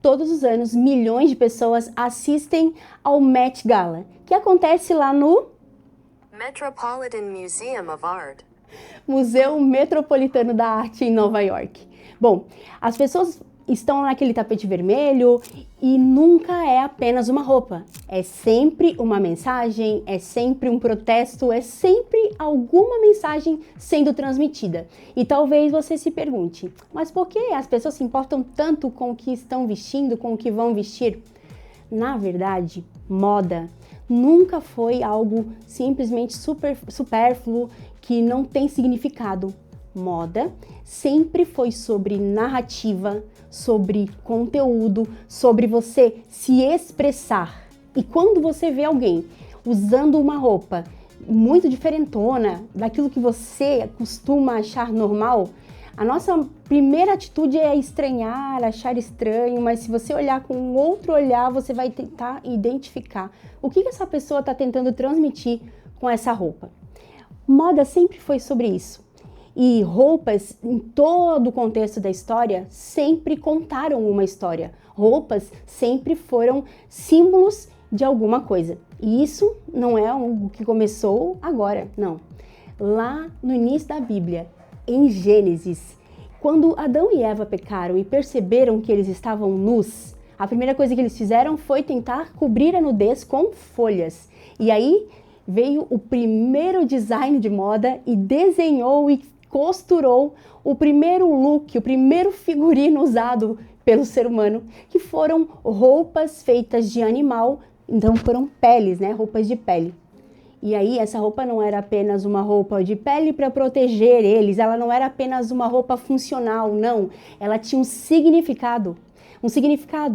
Todos os anos, milhões de pessoas assistem ao Met Gala, que acontece lá no Metropolitan Museum of Art. Museu Metropolitano da Arte em Nova York. Bom, as pessoas estão naquele tapete vermelho e nunca é apenas uma roupa. É sempre uma mensagem, é sempre um protesto, é sempre alguma mensagem sendo transmitida. E talvez você se pergunte, mas por que as pessoas se importam tanto com o que estão vestindo, com o que vão vestir? Na verdade, moda nunca foi algo simplesmente supérfluo que não tem significado. Moda sempre foi sobre narrativa, sobre conteúdo, sobre você se expressar. E quando você vê alguém usando uma roupa muito diferentona daquilo que você costuma achar normal, a nossa primeira atitude é estranhar, achar estranho, mas se você olhar com um outro olhar, você vai tentar identificar o que essa pessoa está tentando transmitir com essa roupa. Moda sempre foi sobre isso. E roupas, em todo o contexto da história, sempre contaram uma história. Roupas sempre foram símbolos de alguma coisa. E isso não é algo que começou agora, não. Lá no início da Bíblia, em Gênesis, quando Adão e Eva pecaram e perceberam que eles estavam nus, a primeira coisa que eles fizeram foi tentar cobrir a nudez com folhas. E aí veio o primeiro design de moda e desenhou e costurou o primeiro look, o primeiro figurino usado pelo ser humano, que foram roupas feitas de animal, então foram peles, né? Roupas de pele. E aí essa roupa não era apenas uma roupa de pele para proteger eles, ela não era apenas uma roupa funcional, não. Ela tinha um significado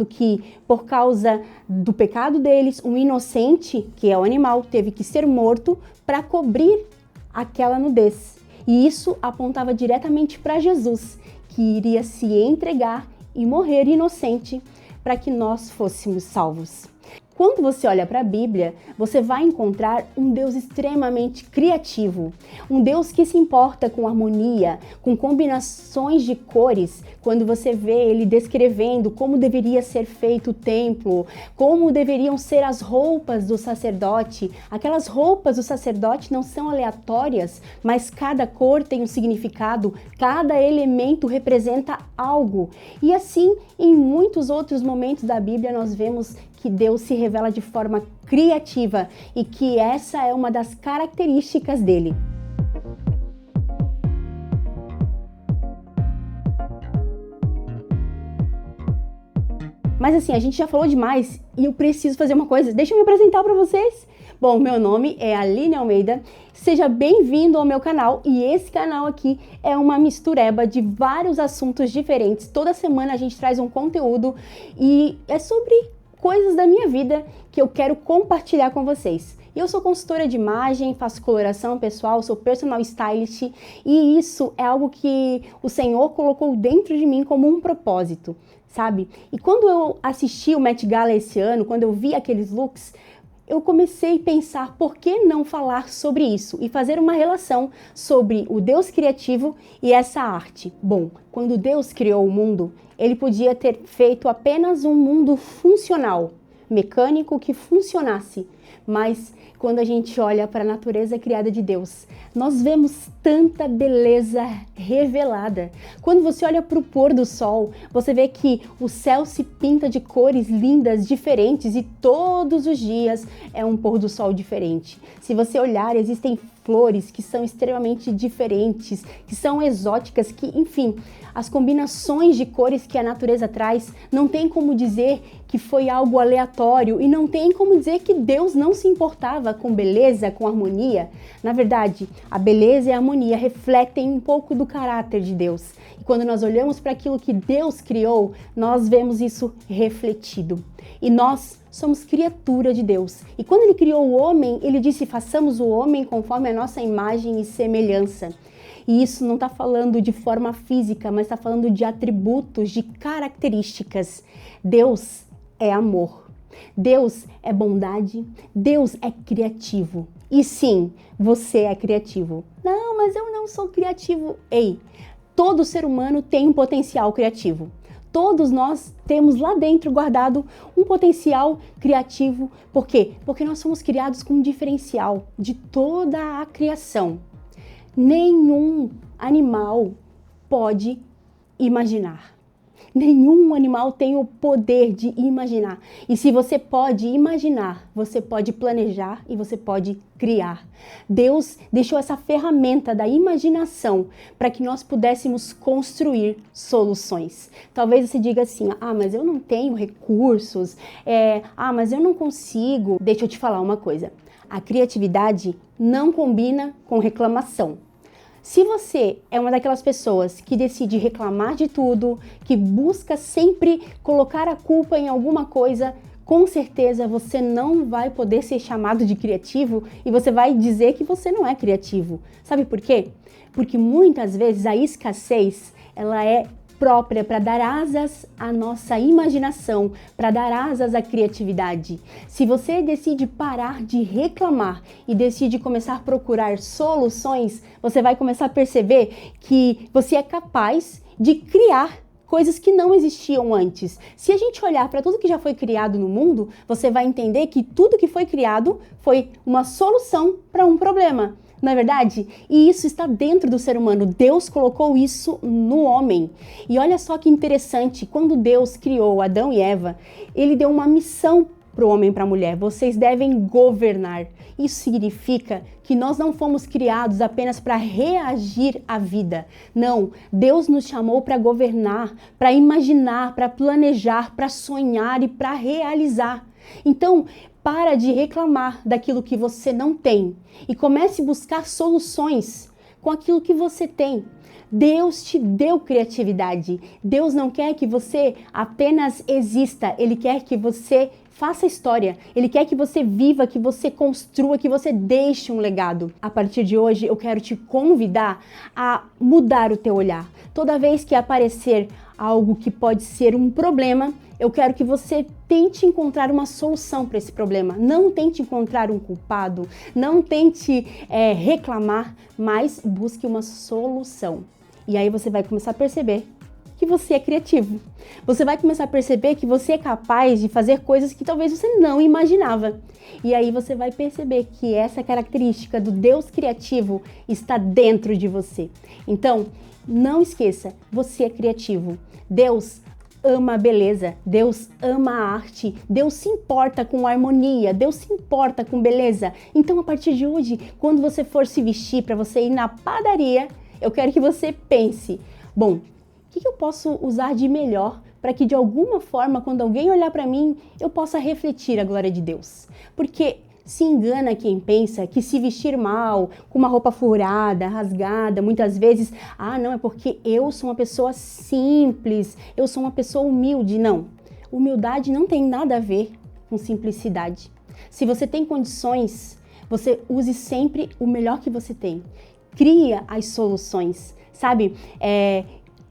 que, por causa do pecado deles, um inocente, que é o animal, teve que ser morto para cobrir aquela nudez. E isso apontava diretamente para Jesus, que iria se entregar e morrer inocente para que nós fôssemos salvos. Quando você olha para a Bíblia, você vai encontrar um Deus extremamente criativo, um Deus que se importa com harmonia, com combinações de cores. Quando você vê ele descrevendo como deveria ser feito o templo, como deveriam ser as roupas do sacerdote. Aquelas roupas do sacerdote não são aleatórias, mas cada cor tem um significado, cada elemento representa algo. E assim, em muitos outros momentos da Bíblia, nós vemos que Deus se revela de forma criativa e que essa é uma das características dele. Mas assim, a gente já falou demais e eu preciso fazer uma coisa. Deixa eu me apresentar para vocês. Bom, meu nome é Aline Almeida, seja bem-vindo ao meu canal e esse canal aqui é uma mistureba de vários assuntos diferentes. Toda semana a gente traz um conteúdo e é sobre coisas da minha vida que eu quero compartilhar com vocês. Eu sou consultora de imagem, faço coloração pessoal, sou personal stylist e isso é algo que o Senhor colocou dentro de mim como um propósito, sabe? E quando eu assisti o Met Gala esse ano, quando eu vi aqueles looks, eu comecei a pensar por que não falar sobre isso e fazer uma relação sobre o Deus criativo e essa arte. Bom, quando Deus criou o mundo, ele podia ter feito apenas um mundo funcional, mecânico que funcionasse, mas quando a gente olha para a natureza criada de Deus, nós vemos tanta beleza revelada. Quando você olha para o pôr do sol, você vê que o céu se pinta de cores lindas, diferentes e todos os dias é um pôr do sol diferente. Se você olhar, existem flores que são extremamente diferentes, que são exóticas, que, enfim, as combinações de cores que a natureza traz, não tem como dizer que foi algo aleatório e não tem como dizer que Deus não se importava com beleza, com harmonia. Na verdade, a beleza e a harmonia refletem um pouco do caráter de Deus. E quando nós olhamos para aquilo que Deus criou, nós vemos isso refletido. E nós somos criatura de Deus. E quando ele criou o homem, ele disse, façamos o homem conforme a nossa imagem e semelhança. E isso não está falando de forma física, mas está falando de atributos, de características. Deus é amor. Deus é bondade. Deus é criativo. E sim, você é criativo. Não, mas eu não sou criativo. Ei, todo ser humano tem um potencial criativo. todos nós temos lá dentro guardado um potencial criativo. Por quê? Porque nós somos criados com um diferencial de toda a criação. Nenhum animal pode imaginar. Nenhum animal tem o poder de imaginar. E se você pode imaginar, você pode planejar e você pode criar. Deus deixou essa ferramenta da imaginação para que nós pudéssemos construir soluções. Talvez você diga assim, mas eu não tenho recursos, mas eu não consigo. Deixa eu te falar uma coisa. A criatividade não combina com reclamação. Se você é uma daquelas pessoas que decide reclamar de tudo, que busca sempre colocar a culpa em alguma coisa, com certeza você não vai poder ser chamado de criativo e você vai dizer que você não é criativo. Sabe por quê? Porque muitas vezes a escassez, ela é própria para dar asas à nossa imaginação, para dar asas à criatividade. Se você decide parar de reclamar e decide começar a procurar soluções, você vai começar a perceber que você é capaz de criar coisas que não existiam antes. Se a gente olhar para tudo que já foi criado no mundo, você vai entender que tudo que foi criado foi uma solução para um problema. Não é verdade? E isso está dentro do ser humano. Deus colocou isso no homem. E olha só que interessante, quando Deus criou Adão e Eva, ele deu uma missão para o homem e para a mulher. Vocês devem governar. Isso significa que nós não fomos criados apenas para reagir à vida. Não, Deus nos chamou para governar, para imaginar, para planejar, para sonhar e para realizar. Então, para de reclamar daquilo que você não tem e comece a buscar soluções com aquilo que você tem. Deus te deu criatividade. Deus não quer que você apenas exista, Ele quer que você faça história. Ele quer que você viva, que você construa, que você deixe um legado. A partir de hoje, eu quero te convidar a mudar o teu olhar. Toda vez que aparecer algo que pode ser um problema, eu quero que você tente encontrar uma solução para esse problema. Não tente encontrar um culpado, não tente reclamar, mas busque uma solução. E aí você vai começar a perceber que você é criativo. Você vai começar a perceber que você é capaz de fazer coisas que talvez você não imaginava. E aí você vai perceber que essa característica do Deus criativo está dentro de você. Então, não esqueça, você é criativo. Deus ama a beleza, Deus ama a arte, Deus se importa com harmonia, Deus se importa com beleza. Então, a partir de hoje, quando você for se vestir para você ir na padaria, eu quero que você pense, bom, o que eu posso usar de melhor para que de alguma forma, quando alguém olhar para mim, eu possa refletir a glória de Deus? Porque se engana quem pensa que se vestir mal, com uma roupa furada, rasgada, muitas vezes, não, é porque eu sou uma pessoa simples, eu sou uma pessoa humilde. Não, humildade não tem nada a ver com simplicidade. Se você tem condições, você use sempre o melhor que você tem. Cria as soluções, sabe?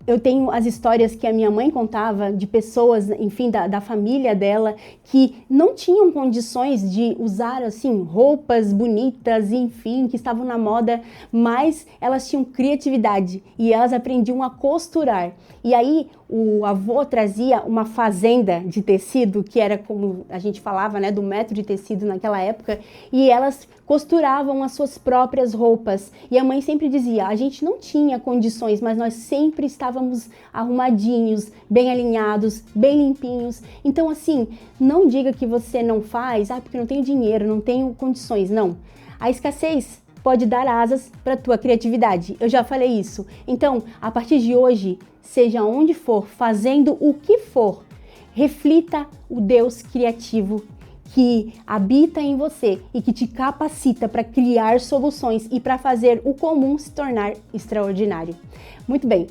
Eu tenho as histórias que a minha mãe contava de pessoas, enfim, da família dela, que não tinham condições de usar, assim, roupas bonitas, enfim, que estavam na moda, mas elas tinham criatividade e elas aprendiam a costurar. E aí, o avô trazia uma fazenda de tecido, que era como a gente falava, né, do metro de tecido naquela época, e elas costuravam as suas próprias roupas. E a mãe sempre dizia, a gente não tinha condições, mas nós sempre estávamos arrumadinhos, bem alinhados, bem limpinhos. Então, assim, não diga que você não faz, porque não tenho dinheiro, não tenho condições. Não. A escassez pode dar asas para a tua criatividade. Eu já falei isso. Então, a partir de hoje, seja onde for, fazendo o que for, reflita o Deus criativo que habita em você e que te capacita para criar soluções e para fazer o comum se tornar extraordinário. Muito bem,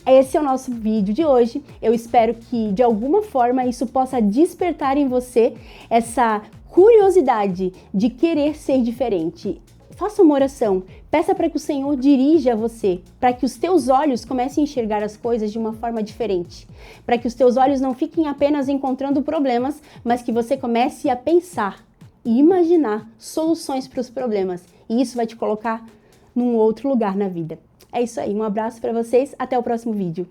esse é o nosso vídeo de hoje. Eu espero que de alguma forma isso possa despertar em você essa curiosidade de querer ser diferente. Faça uma oração, peça para que o Senhor dirija você, para que os teus olhos comecem a enxergar as coisas de uma forma diferente, para que os teus olhos não fiquem apenas encontrando problemas, mas que você comece a pensar e imaginar soluções para os problemas, e isso vai te colocar num outro lugar na vida. É isso aí, um abraço para vocês, até o próximo vídeo.